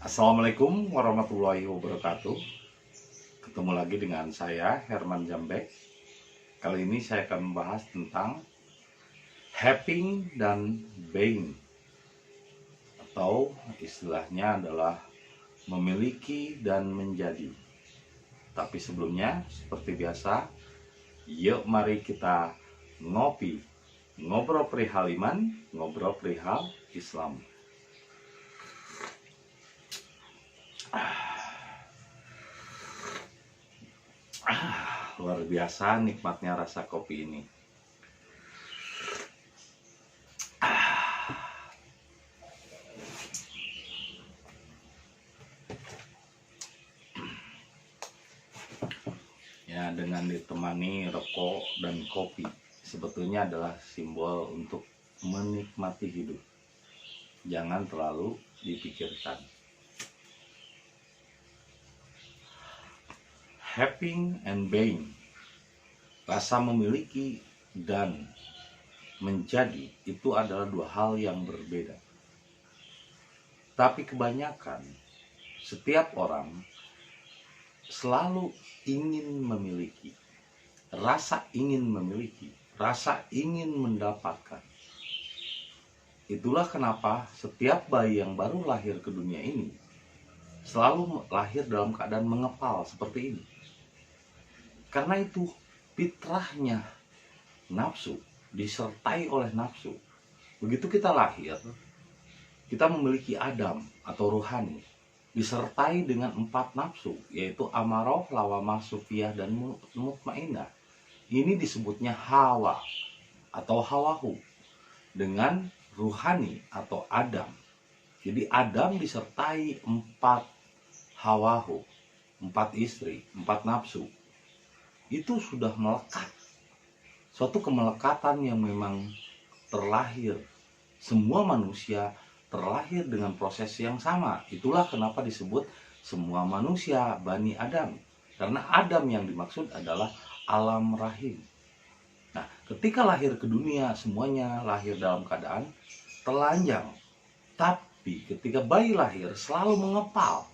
Assalamualaikum warahmatullahi wabarakatuh. Ketemu lagi dengan saya Herman Jambek. Kali ini saya akan membahas tentang having dan being, atau istilahnya adalah memiliki dan menjadi. Tapi sebelumnya, seperti biasa, yuk mari kita ngopi, ngobrol perihal iman, ngobrol perihal Islam. Luar biasa nikmatnya rasa kopi ini. Ya, dengan ditemani rokok dan kopi, sebetulnya adalah simbol untuk menikmati hidup. Jangan terlalu dipikirkan. Having and being, rasa memiliki dan menjadi, itu adalah dua hal yang berbeda. Tapi kebanyakan setiap orang selalu ingin memiliki, rasa ingin memiliki, rasa ingin mendapatkan. Itulah kenapa setiap bayi yang baru lahir ke dunia ini selalu lahir dalam keadaan mengepal seperti ini. Karena itu fitrahnya nafsu, disertai oleh nafsu. Begitu kita lahir, kita memiliki Adam atau rohani, disertai dengan 4 nafsu, yaitu amarah, lawamah, sufiyah, dan mutmainnah. Ini disebutnya hawa atau hawahu, dengan ruhani atau Adam. Jadi Adam disertai 4 hawahu, 4 istri, 4 nafsu. Itu sudah melekat, suatu kemelekatan yang memang terlahir. Semua manusia terlahir dengan proses yang sama. Itulah kenapa disebut semua manusia Bani Adam, karena Adam yang dimaksud adalah alam rahim. Nah, ketika lahir ke dunia, semuanya lahir dalam keadaan telanjang. Tapi ketika bayi lahir selalu mengepal.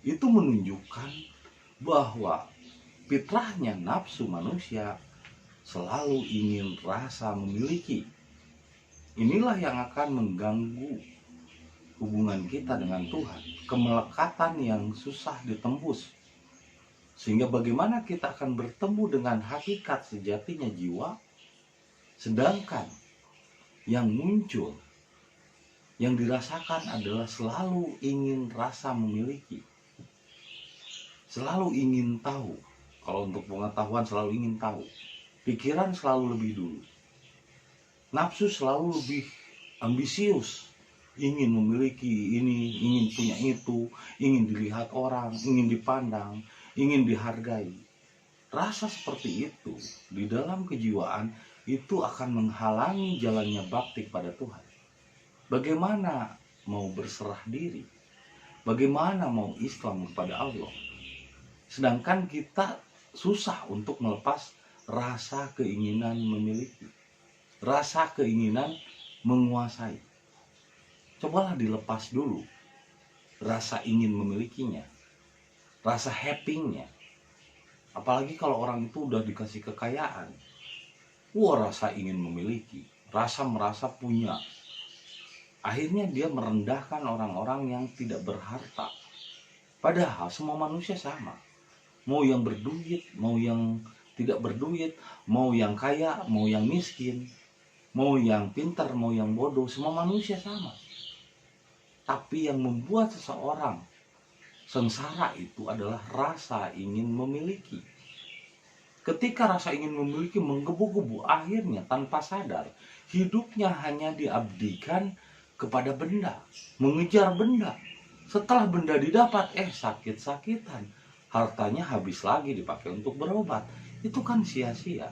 Itu menunjukkan bahwa fitrahnya nafsu manusia selalu ingin rasa memiliki. Inilah yang akan mengganggu hubungan kita dengan Tuhan, kemelekatan yang susah ditembus. Sehingga bagaimana kita akan bertemu dengan hakikat sejatinya jiwa, sedangkan yang muncul, yang dirasakan adalah selalu ingin rasa memiliki, selalu ingin tahu. Kalau untuk pengetahuan selalu ingin tahu, pikiran selalu lebih dulu, nafsu selalu lebih ambisius, ingin memiliki ini, ingin punya itu, ingin dilihat orang, ingin dipandang, ingin dihargai. Rasa seperti itu di dalam kejiwaan itu akan menghalangi jalannya bakti kepada Tuhan. Bagaimana mau berserah diri? Bagaimana mau Islam kepada Allah? Sedangkan kita susah untuk melepas rasa keinginan memiliki, rasa keinginan menguasai. Cobalah dilepas dulu rasa ingin memilikinya, rasa havingnya. Apalagi kalau orang itu udah dikasih kekayaan, rasa ingin memiliki, rasa merasa punya. Akhirnya dia merendahkan orang-orang yang tidak berharta. Padahal semua manusia sama. Mau yang berduit, mau yang tidak berduit, mau yang kaya, mau yang miskin, mau yang pintar, mau yang bodoh, semua manusia sama. Tapi yang membuat seseorang sengsara itu adalah rasa ingin memiliki. Ketika rasa ingin memiliki menggebu-gebu, akhirnya tanpa sadar hidupnya hanya diabdikan kepada benda, mengejar benda. Setelah benda didapat, sakit-sakitan, hartanya habis lagi dipakai untuk berobat. Itu kan sia-sia,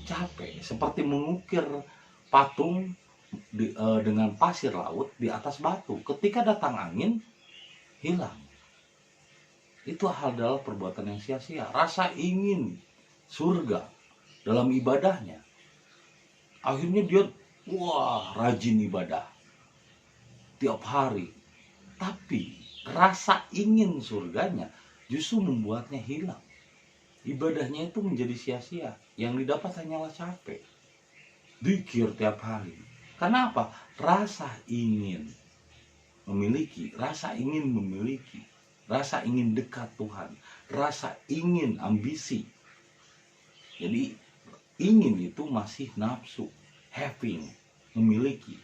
capek, seperti mengukir patung dengan pasir laut di atas batu. Ketika datang angin, hilang. Itu adalah perbuatan yang sia-sia. Rasa ingin surga dalam ibadahnya, akhirnya dia rajin ibadah tiap hari, Tapi rasa ingin surganya justru membuatnya hilang. Ibadahnya itu menjadi sia-sia. Yang didapat hanyalah capek. Zikir tiap hari. Karena apa? Rasa ingin memiliki, rasa ingin dekat Tuhan, rasa ingin ambisi. Jadi ingin itu masih nafsu, having, memiliki.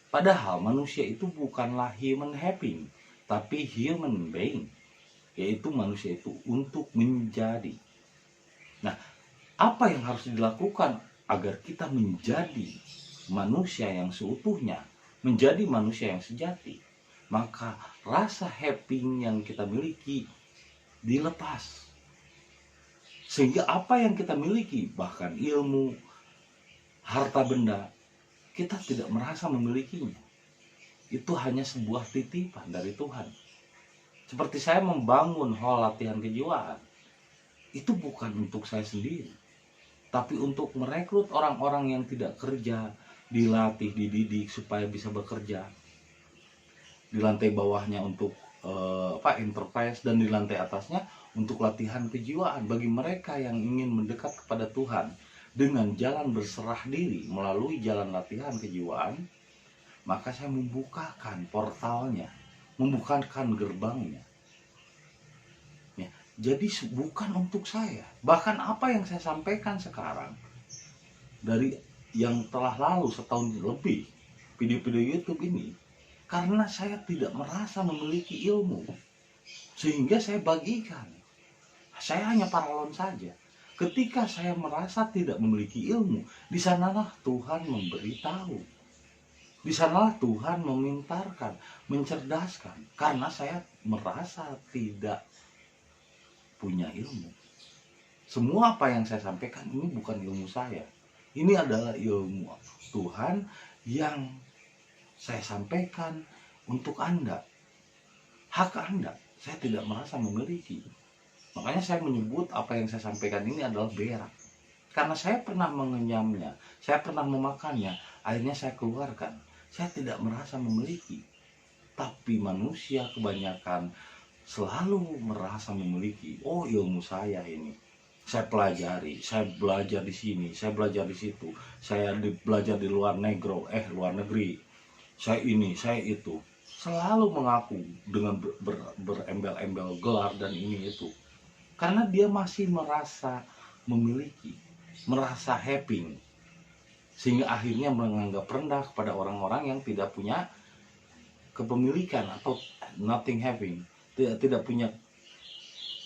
Padahal manusia itu bukanlah human having, tapi human being, yaitu manusia itu untuk menjadi. Nah, apa yang harus dilakukan agar kita menjadi manusia yang seutuhnya, menjadi manusia yang sejati? Maka rasa happy yang kita miliki dilepas. Sehingga apa yang kita miliki, bahkan ilmu, harta benda, kita tidak merasa memilikinya. Itu hanya sebuah titipan dari Tuhan. Seperti saya membangun hall latihan kejiwaan, itu bukan untuk saya sendiri, tapi untuk merekrut orang-orang yang tidak kerja, dilatih, dididik supaya bisa bekerja. Di lantai bawahnya untuk enterprise, dan di lantai atasnya untuk latihan kejiwaan bagi mereka yang ingin mendekat kepada Tuhan dengan jalan berserah diri melalui jalan latihan kejiwaan. Maka saya membukakan portalnya, membukakan gerbangnya. Jadi bukan untuk saya. Bahkan apa yang saya sampaikan sekarang dari yang telah lalu setahun lebih, video-video YouTube ini, karena saya tidak merasa memiliki ilmu, sehingga saya bagikan. Saya hanya paralon saja. Ketika saya merasa tidak memiliki ilmu, di sanalah Tuhan memberitahu. Di sanalah Tuhan memintarkan, mencerdaskan, karena saya merasa tidak punya ilmu. Semua apa yang saya sampaikan ini bukan ilmu saya. Ini adalah ilmu Tuhan yang saya sampaikan untuk Anda. Hak Anda, saya tidak merasa memiliki. Makanya saya menyebut apa yang saya sampaikan ini adalah berak. Karena saya pernah mengenyamnya, saya pernah memakannya, akhirnya saya keluarkan. Saya tidak merasa memiliki. Tapi manusia kebanyakan selalu merasa memiliki. Oh, ilmu saya ini, saya pelajari, saya belajar di sini, saya belajar di situ, saya belajar di luar negeri, saya ini, saya itu. Selalu mengaku dengan berembel-embel gelar dan ini itu, karena dia masih merasa memiliki, merasa happy, sehingga akhirnya menganggap rendah kepada orang-orang yang tidak punya kepemilikan atau nothing having, tidak punya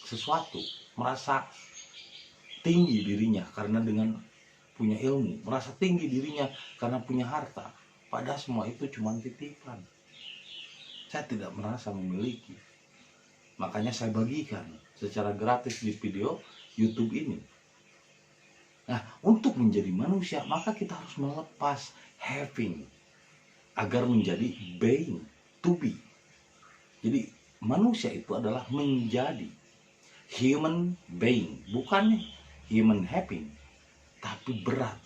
sesuatu, merasa tinggi dirinya karena dengan punya ilmu, merasa tinggi dirinya karena punya harta. Padahal semua itu cuma titipan. Saya tidak merasa memiliki. Makanya saya bagikan secara gratis di video YouTube ini. Nah, untuk menjadi manusia, maka kita harus melepas having agar menjadi being, to be. Jadi manusia itu adalah menjadi human being, bukan human having, tapi berat.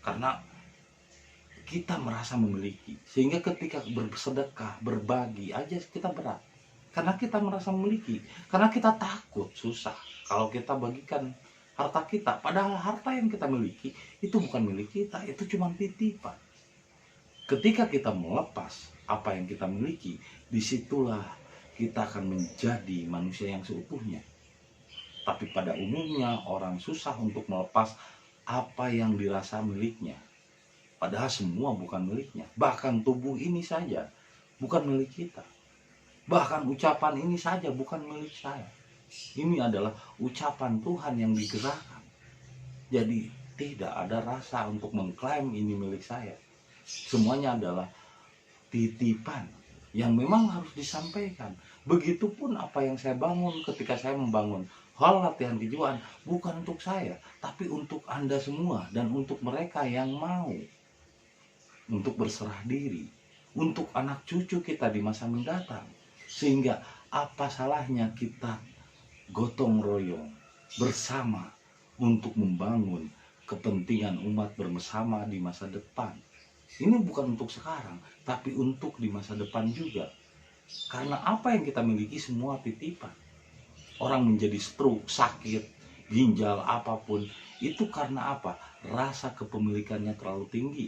Karena kita merasa memiliki, sehingga ketika bersedekah, berbagi aja kita berat. Karena kita merasa memiliki, karena kita takut susah kalau kita bagikan harta kita. Padahal harta yang kita miliki itu bukan milik kita, itu cuma titipan. Ketika kita melepas apa yang kita miliki, disitulah kita akan menjadi manusia yang seutuhnya. Tapi pada umumnya orang susah untuk melepas apa yang dirasa miliknya. Padahal semua bukan miliknya. Bahkan tubuh ini saja bukan milik kita. Bahkan ucapan ini saja bukan milik saya. Ini adalah ucapan Tuhan yang digerakkan. Jadi tidak ada rasa untuk mengklaim ini milik saya. Semuanya adalah titipan yang memang harus disampaikan. Begitupun apa yang saya bangun ketika saya membangun hal latihan kejiwaan, bukan untuk saya, tapi untuk Anda semua dan untuk mereka yang mau untuk berserah diri, untuk anak cucu kita di masa mendatang. Sehingga apa salahnya kita gotong royong bersama untuk membangun kepentingan umat bersama di masa depan. Ini bukan untuk sekarang, tapi untuk di masa depan juga. Karena apa yang kita miliki semua titipan. Orang menjadi stroke, sakit, ginjal, apapun, itu karena apa? Rasa kepemilikannya terlalu tinggi.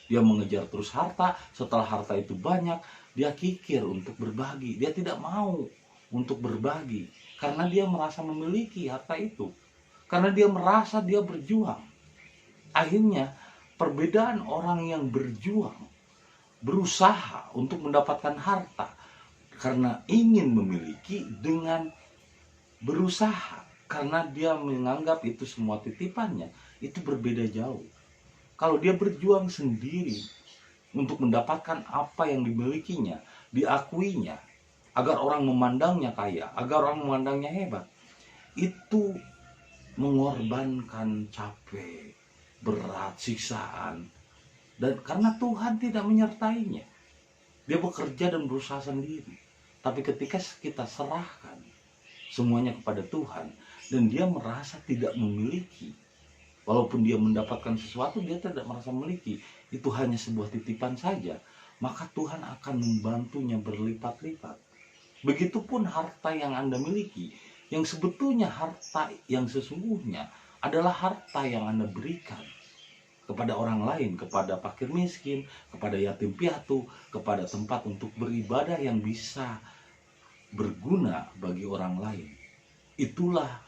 Dia mengejar terus harta, setelah harta itu banyak, dia kikir untuk berbagi. Dia tidak mau untuk berbagi, karena dia merasa memiliki harta itu. Karena dia merasa dia berjuang. Akhirnya, perbedaan orang yang berjuang, berusaha untuk mendapatkan harta, karena ingin memiliki, dengan berusaha karena dia menganggap itu semua titipannya, itu berbeda jauh. Kalau dia berjuang sendiri untuk mendapatkan apa yang dimilikinya, diakuinya, agar orang memandangnya kaya, agar orang memandangnya hebat, itu mengorbankan capek, berat, siksaan. Dan karena Tuhan tidak menyertainya, dia bekerja dan berusaha sendiri. Tapi ketika kita serahkan semuanya kepada Tuhan, dan dia merasa tidak memiliki, walaupun dia mendapatkan sesuatu, dia tidak merasa memiliki, itu hanya sebuah titipan saja, maka Tuhan akan membantunya berlipat-lipat. Begitupun harta yang Anda miliki, yang sebetulnya harta yang sesungguhnya adalah harta yang Anda berikan kepada orang lain, kepada fakir miskin, kepada yatim piatu, kepada tempat untuk beribadah yang bisa berguna bagi orang lain. Itulah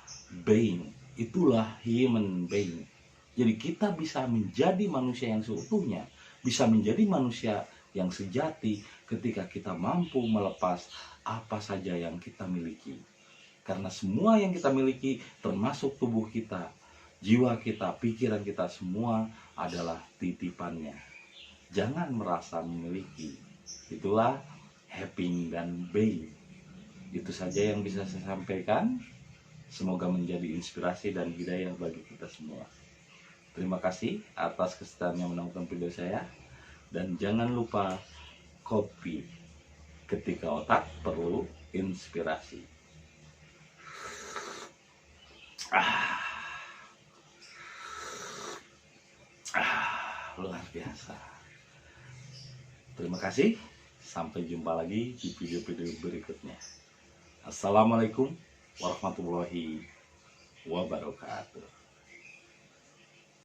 being, itulah human being. Jadi kita bisa menjadi manusia yang seutuhnya, bisa menjadi manusia yang sejati ketika kita mampu melepas apa saja yang kita miliki. Karena semua yang kita miliki, termasuk tubuh kita, jiwa kita, pikiran kita, semua adalah titipannya. Jangan merasa memiliki. Itulah having dan being. Itu saja yang bisa saya sampaikan. Semoga menjadi inspirasi dan hidayah bagi kita semua. Terima kasih atas kesediaannya menonton video saya. Dan jangan lupa kopi ketika otak perlu inspirasi. Luar biasa. Terima kasih. Sampai jumpa lagi di video-video berikutnya. Assalamualaikum warahmatullahi wabarakatuh.